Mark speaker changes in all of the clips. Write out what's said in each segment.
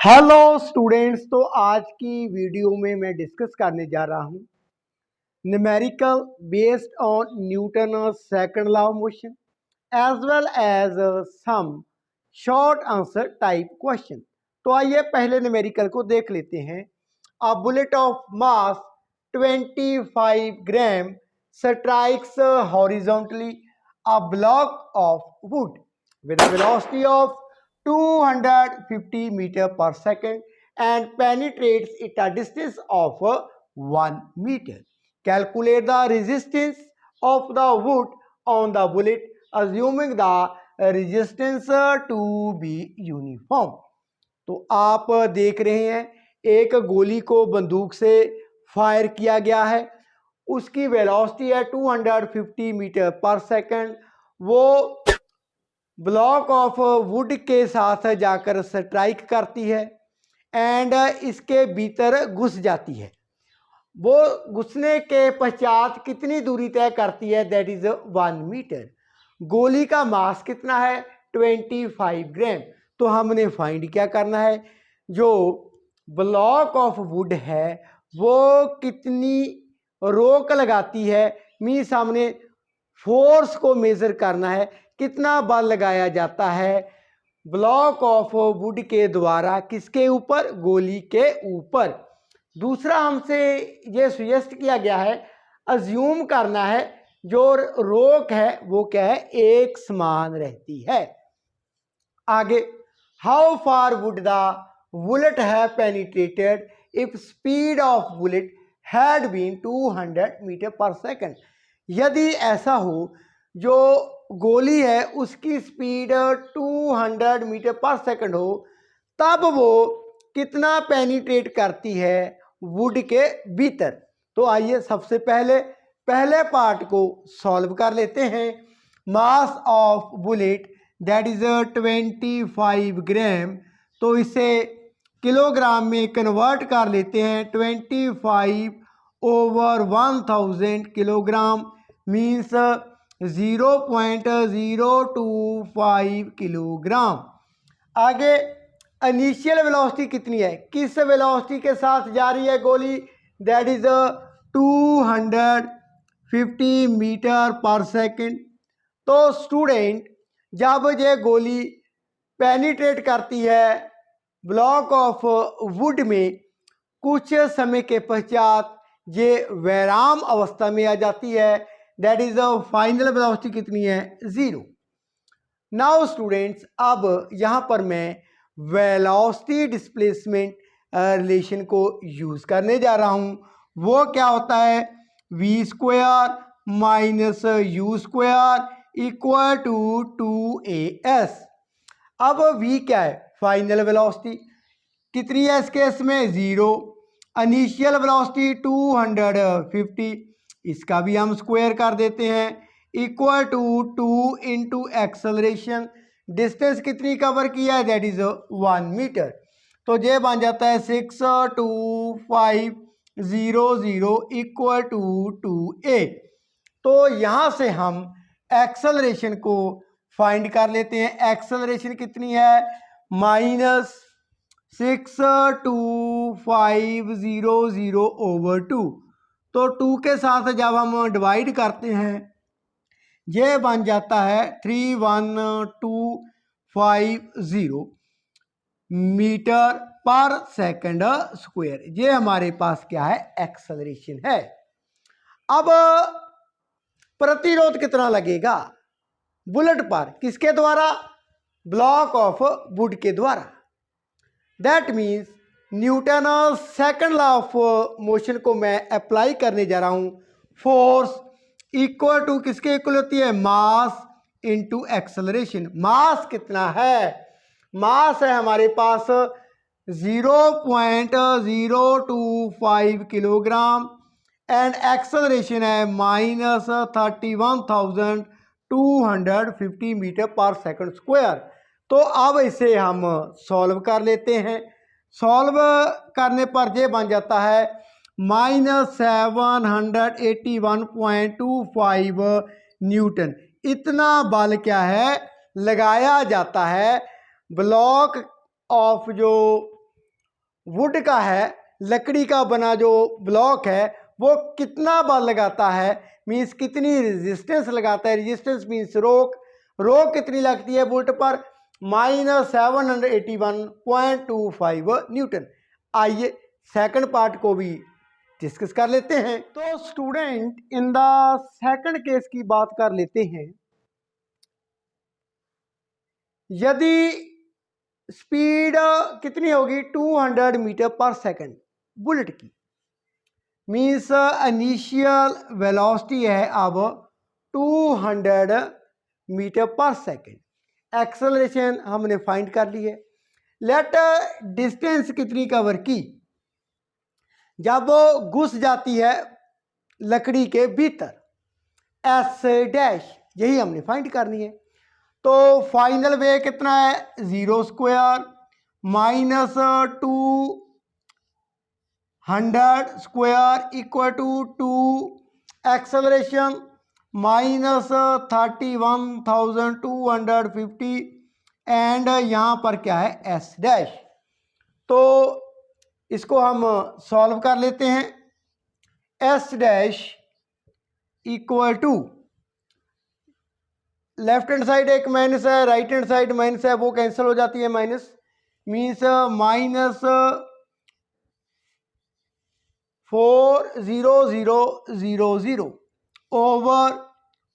Speaker 1: Hello students. तो आज की वीडियो में मैं डिस्कस करने जा रहा हूँ numerical based on Newton second law of motion as well as some short answer type question. तो आइए पहले न्यूमेरिकल को देख लेते हैं। A bullet of mass 25 gram strikes horizontally a block of wood with a velocity of 250 meter per second and penetrates it a distance of 1 meter. Calculate the resistance of the wood on the bullet assuming the resistance to be uniform. तो आप देख रहे हैं एक गोली को बंदूक से फायर किया गया है, उसकी वेलोसिटी है 250 मीटर पर सेकंड। वो ब्लॉक ऑफ वुड के साथ जाकर स्ट्राइक करती है एंड इसके भीतर घुस जाती है। वो घुसने के पश्चात कितनी दूरी तय करती है? That is 1 metre. गोली का मास कितना है? 25 ग्राम। तो हमने फाइंड क्या करना है? जो ब्लॉक ऑफ वुड है वो कितनी रोक लगाती है, मीन्स हमने फोर्स को मेजर करना है, कितना बल लगाया जाता है ब्लॉक ऑफ वुड के द्वारा किसके ऊपर? गोली के ऊपर। दूसरा हमसे ये सजेस्ट किया गया है, अज्यूम करना है जो रोक है वो क्या है? एक समान रहती है। आगे, how far would the bullet have penetrated if speed of bullet had been 200 metre per second. यदि ऐसा हो जो गोली है उसकी स्पीड 200 मीटर पर सेकंड हो, तब वो कितना पेनिट्रेट करती है वुड के भीतर। तो आइए सबसे पहले पार्ट को सॉल्व कर लेते हैं। Mass of bullet that is 25 ग्राम, तो इसे किलोग्राम में कन्वर्ट कर लेते हैं। 25 ओवर 1000 किलोग्राम मीन्स 0.025 किलोग्राम। आगे, इनिशियल वेलोसिटी कितनी है? किस वेलोसिटी के साथ जा रही है गोली? That is 250 metre per second. तो स्टूडेंट, जब ये गोली पेनिट्रेट करती है ब्लॉक ऑफ वुड में, कुछ समय के पश्चात ये विराम अवस्था में आ जाती है। दैट इज फाइनल वेलोसिटी कितनी है? 0। नाउ स्टूडेंट्स, अब यहाँ पर मैं वेलोसिटी डिस्प्लेसमेंट रिलेशन को यूज करने जा रहा हूँ। वो क्या होता है? v square minus u square equal to 2as। अब v क्या है? Final velocity. कितनी है इस केस में? 0। इनिशियल वेलोसिटी 250, इसका भी हम स्क्वायर कर देते हैं, equal to 2 into acceleration. Distance कितनी कवर किया है? That is 1 metre. तो ये बन जाता है 62500 इक्वल टू 2a। तो यहाँ से हम एक्सेलरेशन को फाइंड कर लेते हैं। एक्सेलरेशन कितनी है? Minus 62500 over 2। तो 2 के साथ जब हम डिवाइड करते हैं ये बन जाता है 31250 मीटर पर सेकंड स्क्वायर। ये हमारे पास क्या है? एक्सेलरेशन है। अब प्रतिरोध कितना लगेगा बुलेट पर? किसके द्वारा? ब्लॉक ऑफ वुड के द्वारा। That means Newton second law of motion को मैं अप्लाई करने जा रहा हूं। फोर्स इक्वल टू किसके इक्वल होती है? Mass into acceleration. मास कितना है? मास है हमारे पास 0.025 किलोग्राम एंड एक्सेलरेशन है minus 31,250 metre per second square. तो अब इसे हम सॉल्व कर लेते हैं। सॉल्व करने पर ये बन जाता है माइनस 781.25 न्यूटन। इतना बल क्या है? लगाया जाता है ब्लॉक ऑफ जो वुड का है, लकड़ी का बना जो ब्लॉक है वो कितना बल लगाता है, मीन्स कितनी रेजिस्टेंस लगाता है। रेजिस्टेंस मीन्स रोक, रोक कितनी लगती है वुड पर, -781.25 न्यूटन। आइए सेकंड पार्ट को भी डिस्कस कर लेते हैं। तो student in the second case की बात कर लेते हैं। यदि स्पीड कितनी होगी 200 मीटर पर सेकंड बुलेट की, मीन्स इनिशियल वेलोसिटी है अब 200 मीटर पर सेकंड। एक्सेलरेशन हमने फाइंड कर ली है। लेट डिस्टेंस कितनी कवर की जब वो घुस जाती है लकड़ी के भीतर, एस डैश, यही हमने फाइंड करनी है। तो फाइनल वे कितना है, 0 square minus 200 square equal to 2, acceleration -31,250 and यहाँ पर क्या है एस डैश। तो इसको हम सॉल्व कर लेते हैं। S dash equal to, left hand side एक माइनस है, राइट हैंड साइड माइनस है, वो कैंसिल हो जाती है माइनस, मीन्स -4000 ओवर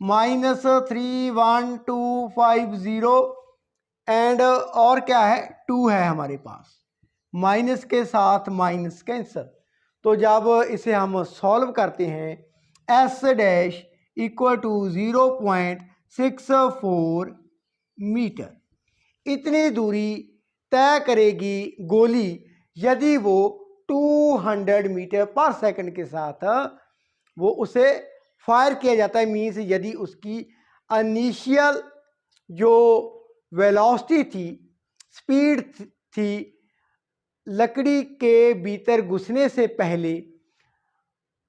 Speaker 1: -31250 एंड और क्या है 2 है हमारे पास, माइनस के साथ माइनस कैंसिल। तो जब इसे हम सॉल्व करते हैं s dash equal to 0.64 metre, इतनी दूरी तय करेगी गोली यदि वो 200 मीटर पर सेकंड के साथ वो उसे फायर किया जाता है। मीन्स यदि उसकी इनिशियल जो वेलोसिटी थी, स्पीड थी लकड़ी के भीतर घुसने से पहले,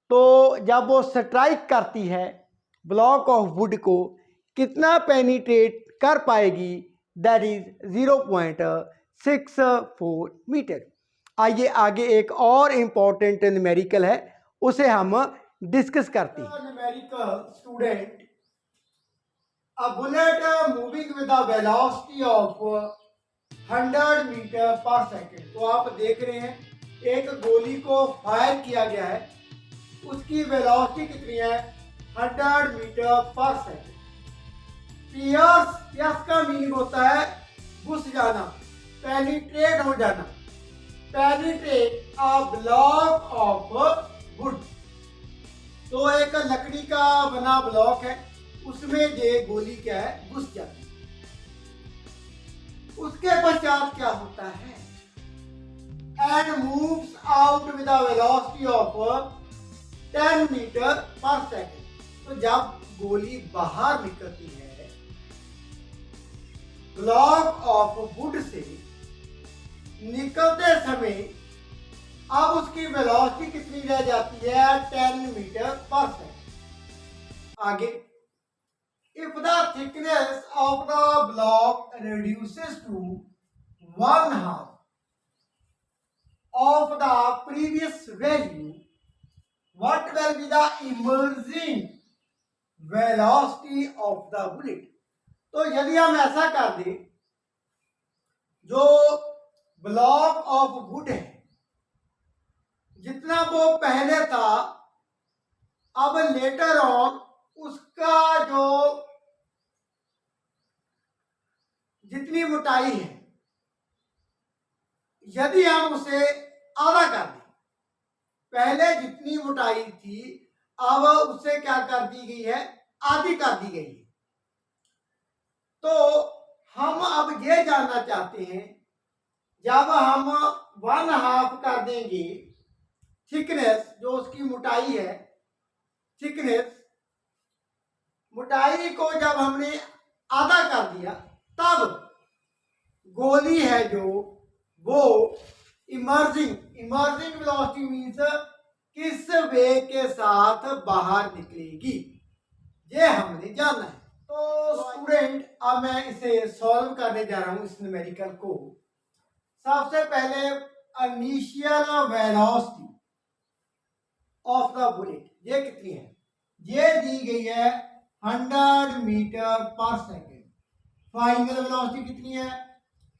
Speaker 1: तो जब वो स्ट्राइक करती है ब्लॉक ऑफ वुड को कितना पेनिट्रेट कर पाएगी, दैट इज 0.64 मीटर। आइए आगे एक और इम्पॉर्टेंट न्यूमेरिकल है, उसे हम डिस्कस करते हैं। Numerical student, a bullet moving with the velocity of 100 metre per second. तो आप देख रहे हैं एक गोली को फायर किया गया है, उसकी वेलोसिटी कितनी है 100 metre per second. Piers, piers का मीनिंग होता है घुस जाना, पेनिट्रेट हो जाना, penetrate a block of would. तो एक लकड़ी का बना ब्लॉक है, उसमें ये गोली क्या है घुस जाती है। उसके पश्चात क्या होता है, and moves out with a velocity of 10 metre per second. तो जब गोली बाहर निकलती है ब्लॉक ऑफ वुड से, निकलते समय अब उसकी वेलोसिटी कितनी रह जाती है 10 मीटर पर सेकेंड। आगे, if the thickness of the block reduces to 1/2 of the previous value, what will be the emerging velocity of the bullet? तो यदि हम ऐसा कर दें, जो ब्लॉक ऑफ वुड है जितना वो पहले था, अब लेटर ऑन उसका जो जितनी मोटाई है, यदि हम उसे आधा कर दें, पहले जितनी मोटाई थी अब उससे क्या कर दी गई है, आधी कर दी गई है। तो हम अब ये जानना चाहते हैं, जब हम 1/2 कर देंगे थिकनेस, जो उसकी मोटाई है, थिकनेस मोटाई को जब हमने आधा कर दिया, तब गोली है जो वो इमर्जिंग वेलोसिटी मींस किस वे के साथ बाहर निकलेगी, ये हमने जानना है। तो स्टूडेंट अब मैं इसे सॉल्व करने जा रहा हूं इस न्यूमेरिकल को। सबसे पहले initial velocity of the bullet, ये कितनी है? ये दी गई है 100 metre per second. Final velocity कितनी है?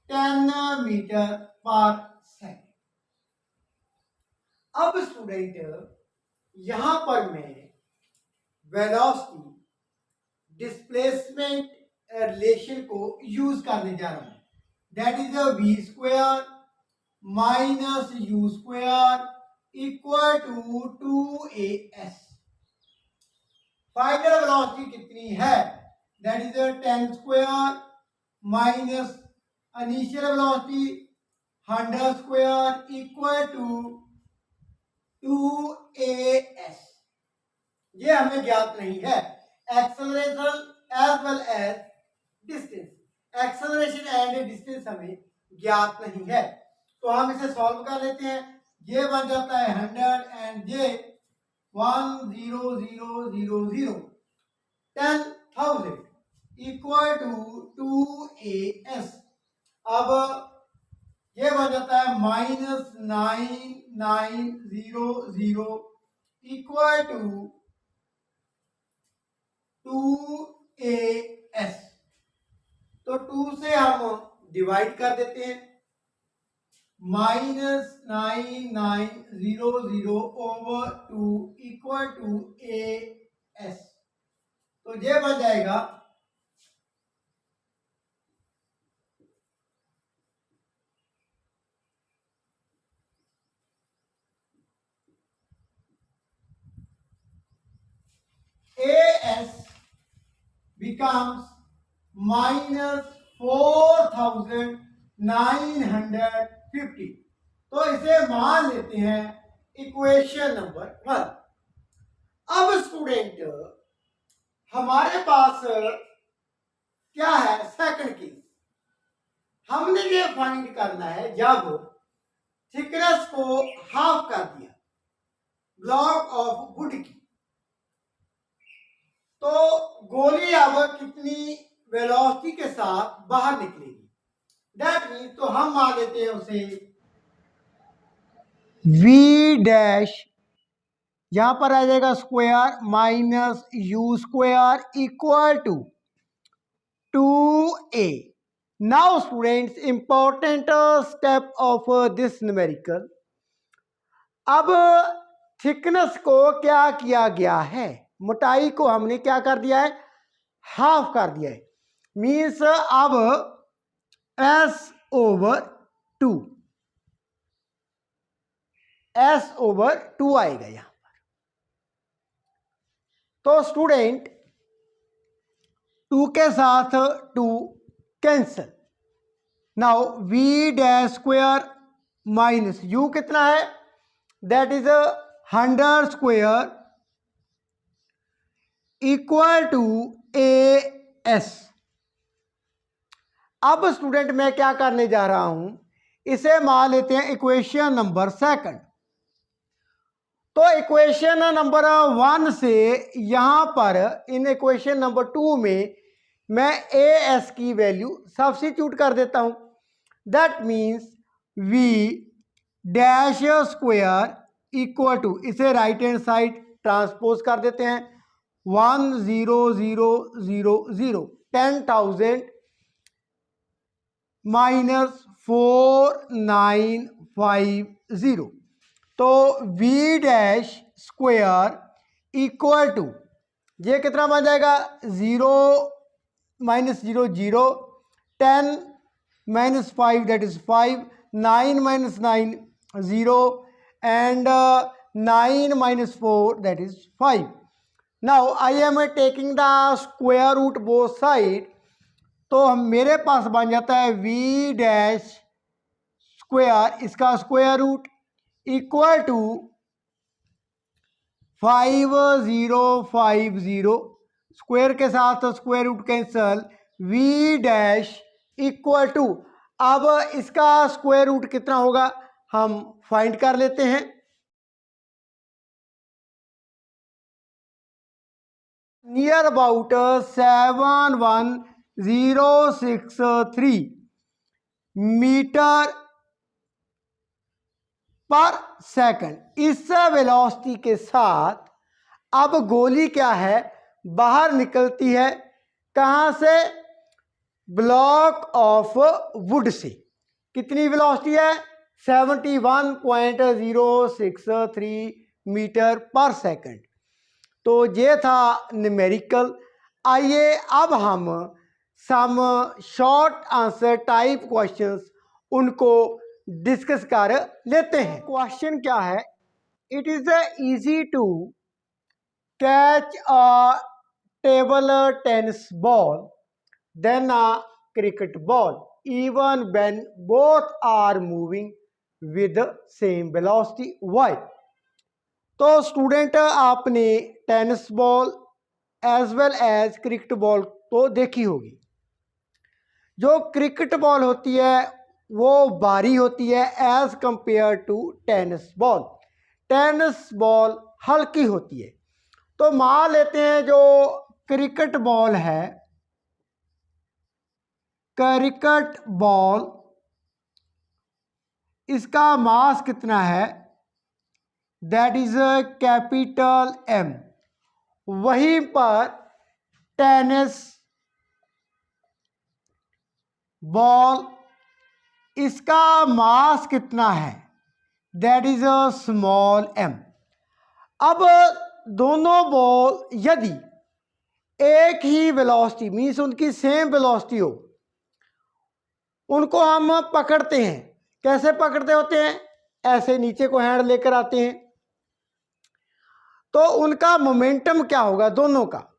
Speaker 1: 10 मीटर पर सेकेंड। अब स्टूडेंट यहां पर मैं वेलोसिटी डिस्प्लेसमेंट रिलेशन को यूज करने जा रहा हूं। That is v square minus u square equal to 2as। Final velocity कितनी है? That is 10 square minus initial velocity 100 square equal to 2as। ये हमें ज्ञात नहीं है। Acceleration as well as distance, acceleration and distance हमें ज्ञात नहीं है, तो हम इसे सॉल्व कर लेते हैं। ये बन जाता है 100 एंड ये 10000 10,000 इक्वल टू 2as। अब ये बन जाता है -9900 इक्वल टू 2as। तो 2 से हम डिवाइड कर देते हैं, -9900 ओवर 2 इक्वल टू as। तो ये बन जाएगा as becomes -4950। तो इसे मान लेते हैं इक्वेशन नंबर 1। अब स्टूडेंट हमारे पास क्या है? Second case. हमने ये फाइंड करना है जब थिकनेस को हाफ कर दिया ब्लॉक ऑफ वुड की, तो गोली अब कितनी वेलोसिटी के साथ बाहर निकलेगी? दैट मीन, तो हम मान लेते हैं उसे v डैश, यहां पर आ जाएगा square minus u square equal to 2a। Now students, important step of this numerical. अब थिकनेस को क्या किया गया है? मोटाई को हमने क्या कर दिया है? हाफ कर दिया है। मीन्स अब s ओवर 2 आएगा यहां पर। तो स्टूडेंट 2 के साथ 2 cancel. Now v dash square minus u कितना है? That is 100 square equal to as। अब स्टूडेंट मैं क्या करने जा रहा हूं, इसे मान लेते हैं इक्वेशन नंबर सेकंड। तो इक्वेशन नंबर 1 से यहां पर इन इक्वेशन नंबर 2 में मैं as की वैल्यू सब्स्टिट्यूट कर देता हूं। That means v dash square equal to, इसे राइट हैंड साइड ट्रांसपोज कर देते हैं, 10000 10,000 माइनस 4950। तो v dash square equal to, ये कितना बन जाएगा? 0 minus 0 0, 10 minus 5 that is 5, 9 minus 9 0 and 9 minus 4 that is 5। Now I am taking the square root both side, तो मेरे पास बन जाता है v डैश स्क्वायर, इसका square root equal to 5050, square के साथ square root cancel, v dash equal to, अब इसका स्क्वायर रूट कितना होगा हम फाइंड कर लेते हैं। Near about 71063 metre per second. इस वेलोसिटी के साथ अब गोली क्या है, बाहर निकलती है। कहाँ से? Block of would say. कितनी वेलोसिटी है? 71.063 मीटर पर सेकंड। तो ये था न्यूमेरिकल। आइए अब हम some short answer type questions उनको डिस्कस कर लेते हैं। क्वेश्चन क्या है? It is easy to catch a table tennis ball than a cricket ball even when both are moving with the same velocity. Why? तो स्टूडेंट आपने tennis ball as well as cricket ball तो देखी होगी। जो cricket ball होती है वो भारी होती है as compare to tennis ball. Tennis ball हल्की होती है। तो मान लेते हैं जो क्रिकेट बॉल है, क्रिकेट बॉल, इसका मास कितना है? That is capital M. वहीं पर टेनिस बॉल, इसका मास कितना है? That is a small m. अब दोनों बॉल यदि एक ही वेलोसिटी मीन्स उनकी सेम वेलोसिटी हो, उनको हम पकड़ते हैं। कैसे पकड़ते होते हैं? ऐसे नीचे को हैंड लेकर आते हैं। तो उनका मोमेंटम क्या होगा दोनों का?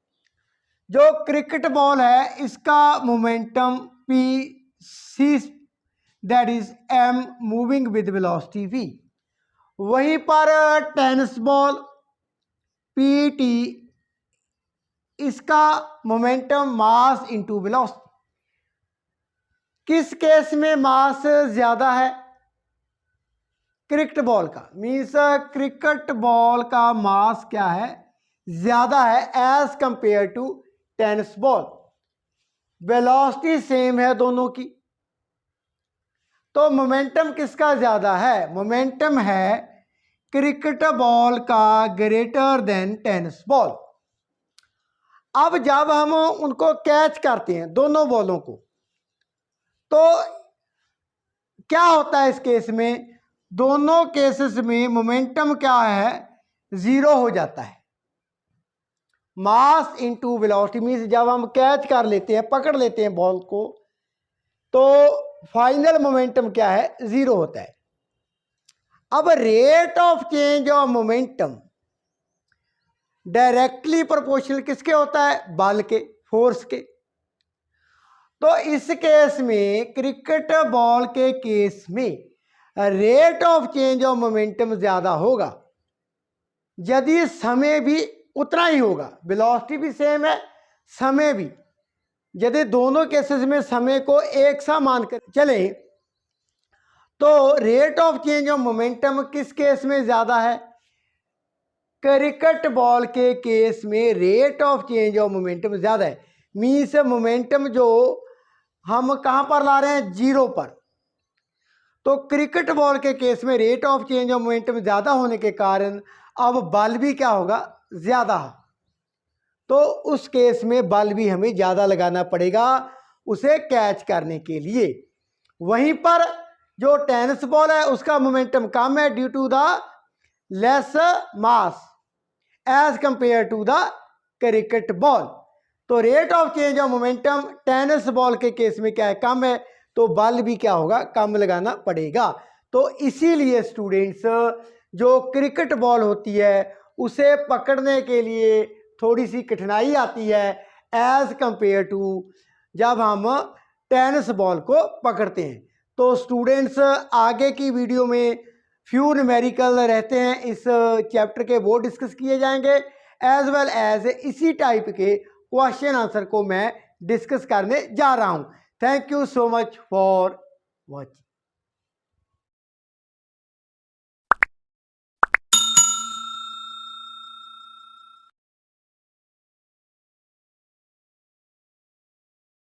Speaker 1: जो क्रिकेट बॉल है इसका momentum p c, that is m moving with velocity v. वहीं पर टेनिस बॉल पी टी, इसका मोमेंटम मास इंटू वेलोसिटी। किस केस में मास ज्यादा है? क्रिकेट बॉल का। मीन्स क्रिकेट बॉल का मास क्या है? ज्यादा है as compare to tennis ball. Velocity same है दोनों की, तो मोमेंटम किसका ज्यादा है? मोमेंटम है क्रिकेट बॉल का ग्रेटर देन टेनिस बॉल। अब जब हम उनको कैच करते हैं दोनों बॉलों को, तो क्या होता है इस केस में? दोनों केसेस में मोमेंटम क्या है? जीरो हो जाता है। मास इंटू वेलोसिटी मीन्स जब हम कैच कर लेते हैं, पकड़ लेते हैं बॉल को, तो फाइनल मोमेंटम क्या है? जीरो होता है। अब rate of change of momentum directly proportional किसके होता है? बल के, फोर्स के। तो इस केस में, क्रिकेट बॉल के केस में, rate of change of momentum ज्यादा होगा यदि समय भी उतना ही होगा। वेलोसिटी भी सेम है, समय भी। यदि दोनों केसेस में समय को एक सा मानकर चले, तो rate of change of momentum किस केस में ज्यादा है? क्रिकेट बॉल के केस में rate of change of momentum ज्यादा है। मीन्स मोमेंटम जो हम कहां पर ला रहे हैं? जीरो पर। तो क्रिकेट बॉल के केस में rate of change of momentum ज्यादा होने के कारण अब बल भी क्या होगा? ज्यादा। तो उस केस में बल भी हमें ज्यादा लगाना पड़ेगा उसे कैच करने के लिए। वहीं पर जो टेनिस बॉल है उसका मोमेंटम कम है due to the less mass as compare to the cricket ball. तो rate of change of momentum tennis ball के केस में क्या है? कम है। तो बल भी क्या होगा? कम लगाना पड़ेगा। तो इसीलिए स्टूडेंट्स, जो क्रिकेट बॉल होती है उसे पकड़ने के लिए थोड़ी सी कठिनाई आती है एज कंपेयर टू जब हम टेनिस बॉल को पकड़ते हैं। तो स्टूडेंट्स, आगे की वीडियो में फ्यू न्यूमेरिकल रहते हैं इस चैप्टर के, वो डिस्कस किए जाएंगे, एज वेल एज इसी टाइप के क्वेश्चन आंसर को मैं डिस्कस करने जा रहा हूं। Thank you so much for watching.